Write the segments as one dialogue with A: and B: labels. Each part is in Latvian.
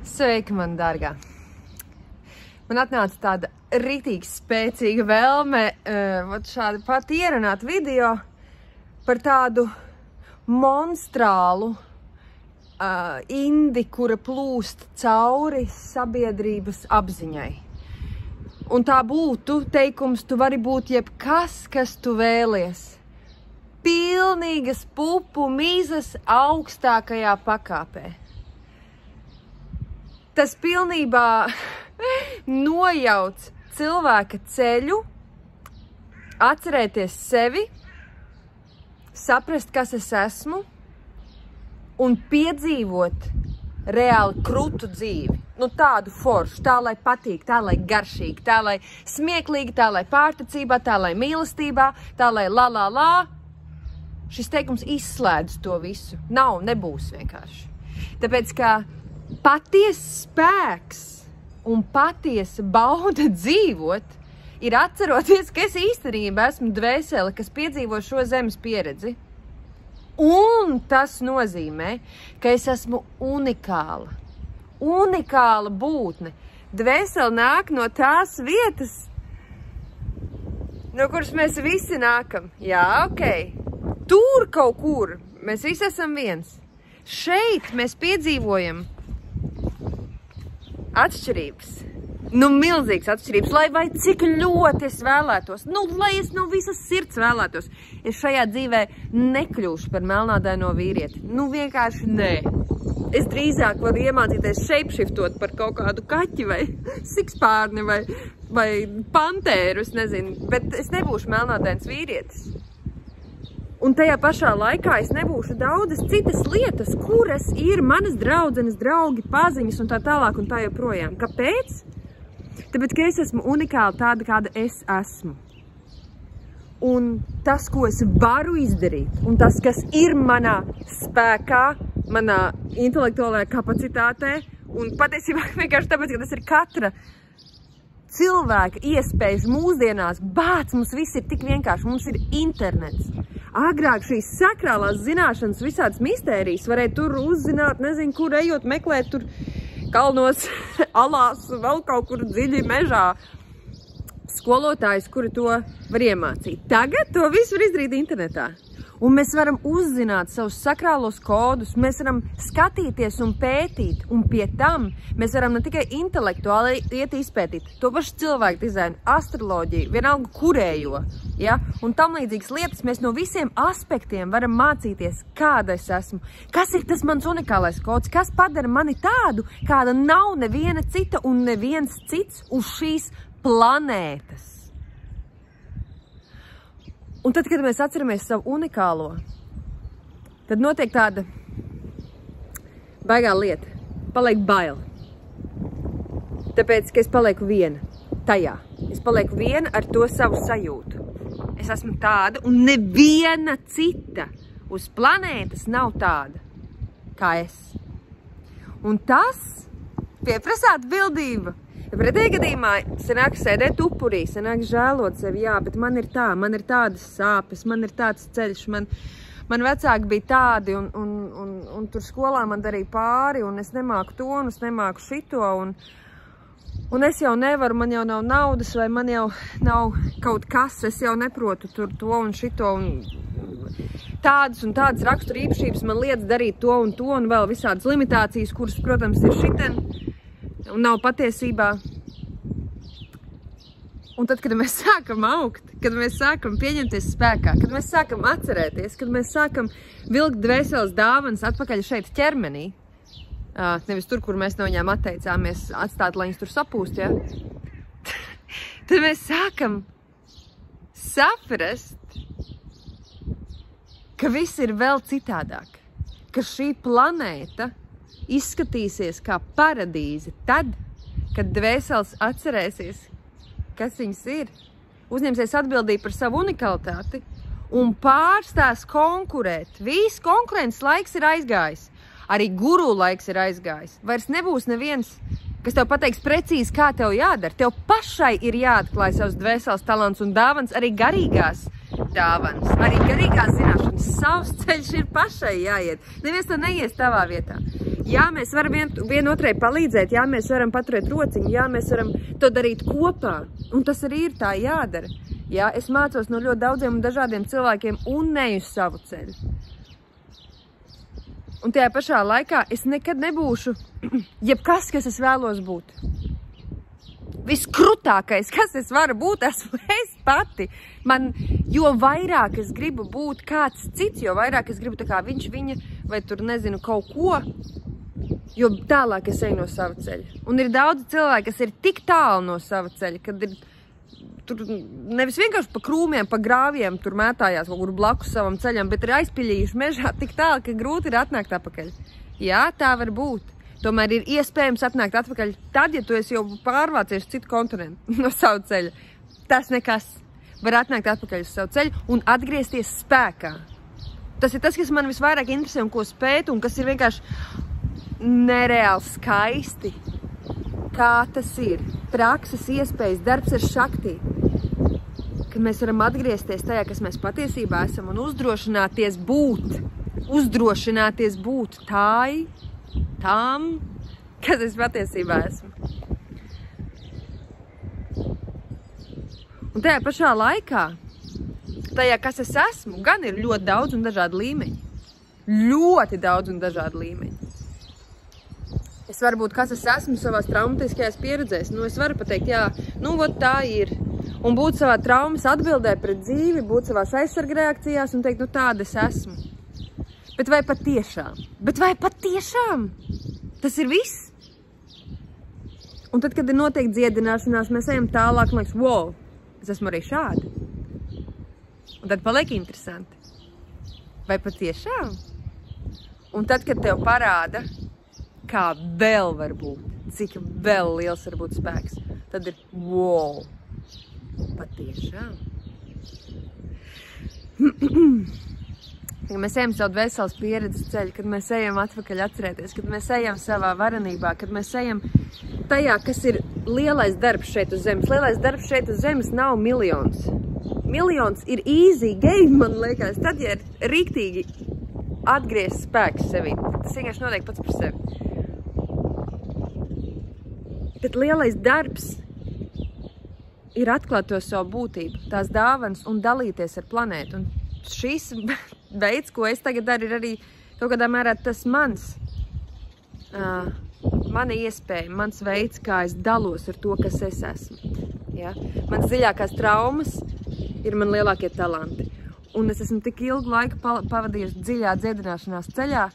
A: Sveika, man dārgā! Man atnāca tāda ritīgi spēcīga vēlme šādi pat ierunāt video par tādu monstrālu indi, kura plūst cauri sabiedrības apziņai. Un tā būtu teikums, tu vari būt jebkas, kas tu vēlies. Pilnīgas pupu mizas augstākajā pakāpē. Tas pilnībā nojauc cilvēka ceļu, atcerēties sevi, saprast, kas es esmu, un piedzīvot reāli krutu dzīvi. Nu, tādu foršu, tā lai patīk, tā lai garšīgi, tā lai smieklīgi, tā lai pārticībā, tā lai mīlestībā, tā lai la. Šis teikums izslēdz to visu. Nebūs vienkārši. Tāpēc, ka patiesa spēks un patiesa bauda dzīvot ir atceroties, ka es īstenībā esmu dvēsele, kas piedzīvo šo zemes pieredzi. Un tas nozīmē, ka es esmu unikāla. Unikāla būtne. Dvēsele nāk no tās vietas, no kuras mēs visi nākam. Jā, ok. Tur kaut kur mēs visi esam viens. Šeit mēs piedzīvojam atšķirības. Milzīgas atšķirības, lai vai cik ļoti es vēlētos, lai es no visas sirds vēlētos. Es šajā dzīvē nekļūšu par melnādaino vīrieti. Vienkārši nē. Es drīzāk varu iemācīties shapeshiftot par kaut kādu kaķi vai sikspārni vai pantēru, es nezinu, bet es nebūšu melnādains vīrietis. Un tajā pašā laikā es nebūšu daudzas citas lietas, kuras ir manas draudzenes, draugi, paziņas un tā tālāk un tā joprojām. Kāpēc? Tāpēc, ka es esmu unikāla tāda, kāda es esmu. Un tas, ko es varu izdarīt, un tas, kas ir manā spēkā, manā intelektuālajā kapacitātē, un patiesībā vienkārši tāpēc, ka tas ir katra cilvēka iespējas mūsdienās, mums viss ir tik vienkārši, mums ir internets. Agrāk šīs sakrālās zināšanas, visādas mistērijas varēja tur uzzināt, nezinu, kur ejot, meklēt tur kalnos, alās, vēl kaut kur dziļi mežā. Skolotājs, kuri to var iemācīt. Tagad to visu var izdarīt internetā. Un mēs varam uzzināt savus sakrālos kodus, mēs varam skatīties un pētīt, un pie tam mēs varam ne tikai intelektuāli iet izpētīt to pašu cilvēku dizainu, astroloģiju, vienalga kurējo, ja? Un tam līdzīgas lietas mēs no visiem aspektiem varam mācīties, kāda es esmu. Kas ir tas mans unikālais kods, kas padara mani tādu, kāda nav neviena cita un neviens cits uz šīs planētas. Un tad, kad mēs atceramies savu unikālo, tad notiek tāda baigā lieta. Paliek bail. Tāpēc, ka es palieku viena tajā. Es palieku viena ar to savu sajūtu. Es esmu tāda, un neviena cita uz planētas nav tāda, kā es. Un tas pieprasa atbildību. Pretējā gadījumā sanāk sēdēt upurī, sanāk žēlot sevi, jā, bet man ir tādas sāpes, man ir tāds ceļš, man vecāki bija tādi, un tur skolā man darīja pāri, un es nemāku to, un es nemāku šito, un es jau nevaru, man jau nav naudas, vai man jau nav kaut kas, es jau neprotu tur to un šito, un tādas rakstura īpašības man liedz darīt to, un vēl visādas limitācijas, kuras, protams, ir šiten, un nav patiesībā. Un tad, kad mēs sākam augt, kad mēs sākam pieņemties spēkā, kad mēs sākam atcerēties, kad mēs sākam vilkt dvēseles dāvanas atpakaļ šeit ķermenī, nevis tur, kur mēs no viņām atteicāmies atstāt, lai viņas tur sapūst, ja? Tad mēs sākam saprast, ka viss ir vēl citādāk, ka šī planēta izskatīsies kā paradīze tad, kad dvēseles atcerēsies, kas viņas ir, uzņemsies atbildību par savu unikalitāti un pārstās konkurēt. Viss konkurences laiks ir aizgājis. Arī guru laiks ir aizgājis. Vairs nebūs neviens, kas tev pateiks precīzi, kā tev jādara. Tev pašai ir jāatklāj savus dvēseles talants un dāvans, arī garīgās dāvanas, arī garīgās zināšanas. Savs ceļš ir pašai jāiet. Neviens to neies tavā vietā. Jā, mēs varam vienotrai palīdzēt, jā, mēs varam paturēt rociņu, jā, mēs varam to darīt kopā. Un tas arī ir tā jādara. Jā, es mācos no ļoti daudziem un dažādiem cilvēkiem un neju savu ceļu. Un tajā pašā laikā es nekad nebūšu jebkas, kas es vēlos būt. Viskrutākais, kas es varu būt, esmu es pati. Jo vairāk es gribu būt kāds cits, jo vairāk es gribu tā kā viņš, viņa, vai tur nezinu kaut ko, jo tālāk es eju no sava ceļa. Un ir daudzi cilvēki, kas ir tik tālu no sava ceļa, kad ir tur nevis vienkārši pa krūmiem, pa grāviem tur mētājās kaut kur blakus savam ceļam, bet ir aizpiļījuši mežā tik tālu, ka grūti ir atnākt atpakaļ. Jā, tā var būt. Tomēr ir iespējams atnākt atpakaļ tad, ja tu esi jau pārvācies citu kontinentu no savu ceļa. Tas nekas. Var atnākt atpakaļ uz savu ceļu un atgriezties spēkā. Tas ir tas, kas man visvairāk interesē un ko spēt un kas ir vienkārši nereāli skaisti. Kā tas ir? Prakses, iespējas, darbs ar šaktī. Kad mēs varam atgriezties tajā, kas mēs patiesībā esam un uzdrošināties būt tām, kas es patiesībā esmu. Un tajā pašā laikā, tajā, kas es esmu, gan ir ļoti daudz un dažādi līmeņi. Ļoti daudz un dažādi līmeņi. Es varu būt, kas es esmu savās traumatiskajās pieredzēs. Es varu pateikt, jā, vot tā ir. Un būt savā traumas atbildē pret dzīvi, būt savās aizsarga reakcijās un teikt, tāda es esmu. Bet vai patiešām? Tas ir viss. Un tad, kad ir notiek dziedināšanās, mēs ejam tālāk un liekas, wow, es esmu arī šāda. Un tad paliek interesanti. Vai patiešām? Un tad, kad tev parāda, kā vēl var būt, cik vēl liels var būt spēks, tad ir wow, patiešām. Kad mēs ejam savu dvēseles pieredzes ceļu, kad mēs ejam atpakaļ atcerēties, kad mēs ejam savā varenībā, kad mēs ejam tajā, kas ir lielais darbs šeit uz zemes. Lielais darbs šeit uz zemes nav miljons. Miljons ir easy game, man liekas, tad, ja ir rīktīgi atgriezt spēku sevī. Tas vienkārši notiek pats par sevi. Bet lielais darbs ir atklāt to savu būtību, tās dāvanas un dalīties ar planētu. Un šīs veids, ko es tagad daru, ir arī kaut kādā mērā tas mana iespēja, mans veids, kā es dalos ar to, kas es esmu. Ja? Mans dziļākās traumas ir man lielākie talanti. Un es esmu tik ilgu laiku pavadījusi dziļā dziedināšanās ceļā,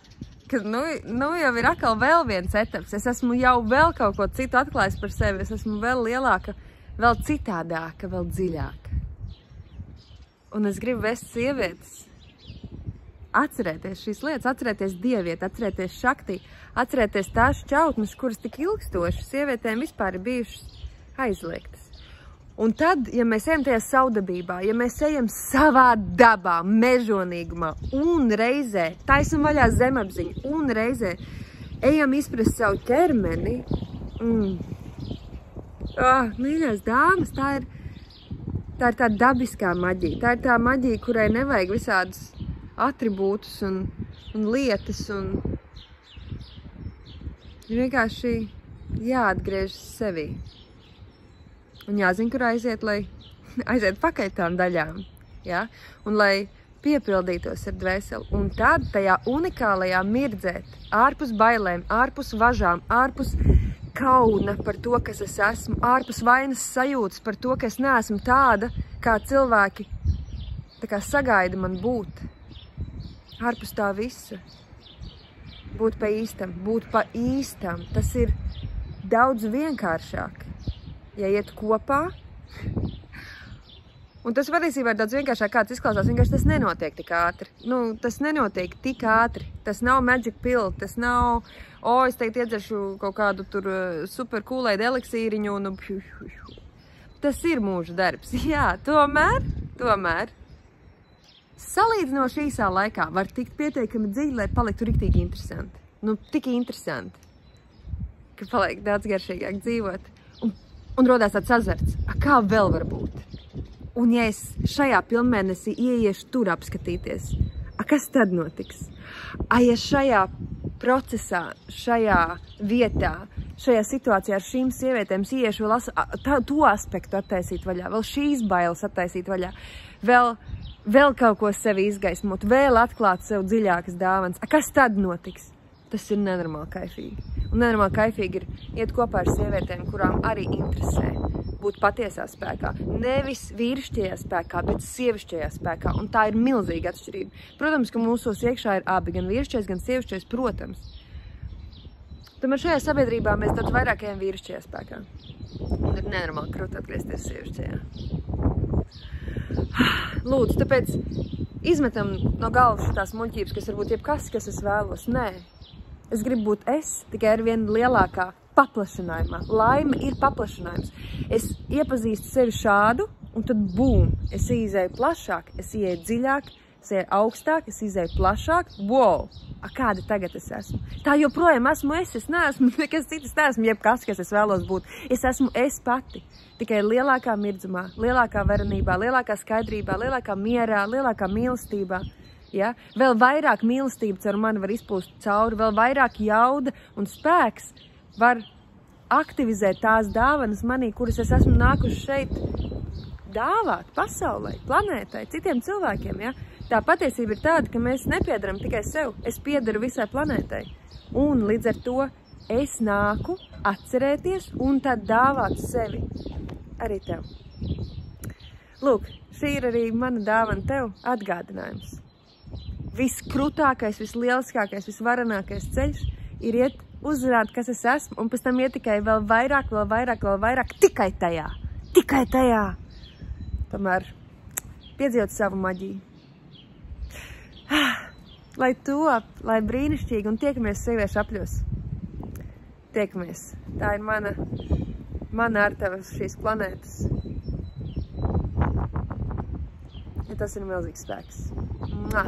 A: ka jau ir atkal vēl viens etaps. Es esmu jau vēl kaut ko citu atklājis par sevi. Es esmu vēl lielāka, vēl citādāka, vēl dziļāka. Un es gribu vest sievietes atcerēties šīs lietas, atcerēties dievietu, atcerēties šaktī, atcerēties tās šķautnes, kuras tik ilgstoši sievietēm vispār ir bijušas aizliegtas. Un tad, ja mēs ejam tajā savdabībā, ja mēs ejam savā dabā, mežonīgumā un reizē taisam vaļā zemapziņu un reizē ejam izprast savu ķermeni, mīļās dāmas, tā ir tā dabiskā maģija. Tā ir tā maģija, kurai nevajag visādus atribūtus un lietas. Ir vienkārši jāatgriežas sevī. Un jāzina, kur aiziet, lai aiziet pakaļ tām daļām. Ja? Un lai piepildītos ar dvēseli. Un tad tajā unikālajā mirdzēt, ārpus bailēm, ārpus važām, ārpus kauna par to, kas es esmu, ārpus vainas sajūtas par to, ka es neesmu tāda, kā cilvēki sagaida man būt. Ārpus tā visa. Būt pa īstam. Tas ir daudz vienkāršāk, ja iet kopā. Un tas patiesībā ir daudz vienkāršāk, kāds izklausās. Vienkārši tas nenotiek tik ātri. Tas nenotiek tik ātri. Tas nav magic pill, tas nav, es teikt iedzeršu kaut kādu tur super kūlēdu eliksīriņu un tas ir mūža darbs. Jā, tomēr. Salīdzinoši īsā laikā var tikt pietiekami dziļi, lai paliktu riktīgi interesanti. Tik interesanti, ka paliek daudz garšīgāk dzīvot. Un rodās tāds azarts. Kā vēl var būt? Un ja es šajā pilnmēnesī ieiešu tur apskatīties, kas tad notiks? Ja šajā procesā, šajā vietā, šajā situācijā ar šīm sievietēm ieiešu vēl to aspektu attaisīt vaļā, vēl šīs bailes attaisīt vaļā, vēl kaut ko sevi izgaismot, vēl atklāt sev dziļākas dāvanas. Kas tad notiks? Tas ir nenormāli kaifīgi. Un nenormāli kaifīgi ir iet kopā ar sievietēm, kurām arī interesē būt patiesā spēkā. Nevis vīrišķajā spēkā, bet sievišķajā spēkā. Un tā ir milzīga atšķirība. Protams, ka mūsos iekšā ir abi, gan vīrišķais, gan sievišķais, protams. Tomēr šajā sabiedrībā mēs daudz vairāk ejam vīrišķajā spēkā. Un ir nenormāli krūti atgriezties sievišķajā. Lūdzu, tāpēc izmetam no galvas šitās muļķības, kas varbūt jebkas, kas es vēlos. Nē. Es gribu būt tikai ar vienu lielākā paplašinājumā. Laime ir paplašinājums. Es iepazīstu sevi šādu, un tad būm, es izēju plašāk, es ieju dziļāk, es ieju augstāk, es izēju plašāk. Wow! Kāda tagad es esmu? Tā joprojām esmu es neesmu nekas citas, neesmu jebkas, kas es vēlos būt. Es esmu es pati. Tikai lielākā mirdzumā, lielākā verenībā, lielākā skaidrībā, lielākā mierā, lielākā mīlestībā. Ja? Vēl vairāk mīlestība caur mani var izplūst cauri, vēl vairāk jauda un spēks var aktivizēt tās dāvanas manī, kuras es esmu nākuši šeit dāvāt pasaulē, planētai, citiem cilvēkiem. Ja? Tā patiesība ir tāda, ka mēs nepiedaram tikai sev, es piedaru visai planētai. Un līdz ar to es nāku atcerēties un tad dāvāt sevi arī tev. Lūk, šī ir arī mana dāvana tev atgādinājums. Viskrutākais, vislieliskākais, visvarenākais ceļš ir iet uzzināt, kas es esmu, un pēc tam iet tikai vēl vairāk, tikai tajā. Tomēr piedzīvot savu maģiju. Lai top, lai brīnišķīgi, un tiekamies sieviešu apļos. Tiekamies. Tā ir mana ar tevi šīs planētas. Ja tas ir milzīgs spēks. Mua!